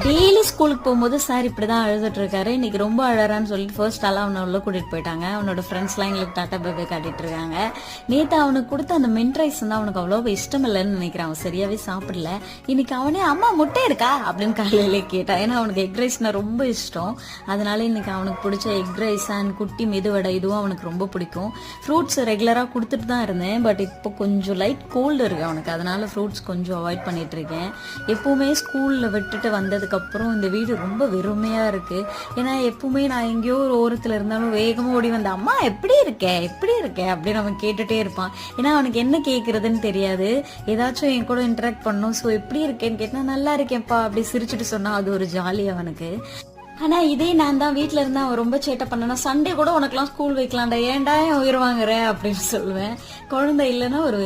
Daily ஸ்கூலுக்கு போகும்போது sir இப்படிதான் அழுதுட்டு இருக்காரு. இன்னைக்கு ரொம்ப அழறான்னு சொல்லிட்டு ஃபர்ஸ்ட் எல்லாம் அவனை உள்ள கூட்டிட்டு போயிட்டாங்க. அவனோட ஃப்ரெண்ட்ஸ்லாம் எங்களுக்கு டாட்டா பேபே காட்டிட்டு இருக்காங்க. நேத்து அவனுக்கு கொடுத்த அந்த மின்ட் ரைஸ் வந்து அவனுக்கு அவ்வளோ இஷ்டம் இல்லைன்னு நினைக்கிறான். அவன் சரியாவே சாப்பிடல. இன்னைக்கு அவனே அம்மா முட்டை இருக்கா அப்படின்னு காலையிலே கேட்டான். ஏன்னா அவனுக்கு எக் ரைஸ்னா ரொம்ப இஷ்டம். அதனால இன்னைக்கு அவனுக்கு பிடிச்ச எக் ரைஸ் அண்ட் குட்டி மெதுவடை இதுவும் அவனுக்கு ரொம்ப பிடிக்கும். ஃப்ரூட்ஸ் ரெகுலரா கொடுத்துட்டு தான் இருந்தேன். பட் இப்போ கொஞ்சம் லைட் கோல்டு இருக்கு அவனுக்கு. அதனால ஃப்ரூட்ஸ் கொஞ்சம் அவாய்ட் பண்ணிட்டு இருக்கேன். எப்பவுமே ஸ்கூல்ல விட்டுட்டு வந்ததுக்கு அப்புறம் இந்த வீடு ரொம்ப வெறுமையா இருக்கு. ஏன்னா எப்பவுமே நான் எங்கேயோ ஒரு ஓரத்துல இருந்தாலும் வேகமா ஓடி வந்த அம்மா எப்படி இருக்க அப்படின்னு அவன் கேட்டுட்டே இருப்பான். ஏன்னா அவனுக்கு என்ன கேட்கறதுன்னு தெரியாது. ஏதாச்சும் என் கூட இன்டராக்ட் பண்ணும். ஸோ எப்படி இருக்கேன்னு கேட்டா நல்லா இருக்கேன்ப்பா அப்படி சிரிச்சுட்டு சொன்னா அது ஒரு ஜாலி அவனுக்கு. ஆனா இதே நான் தான் வீட்டுல இருந்தா அவன் ரொம்ப சேட்டை பண்ணனா சண்டே கூட உனக்குலாம் ஸ்கூல் வைக்கலாம்டா, ஏன்டா என் உயிர் வாங்குற அப்படின்னு சொல்லுவேன். குழந்தை இல்லைன்னா ஒரு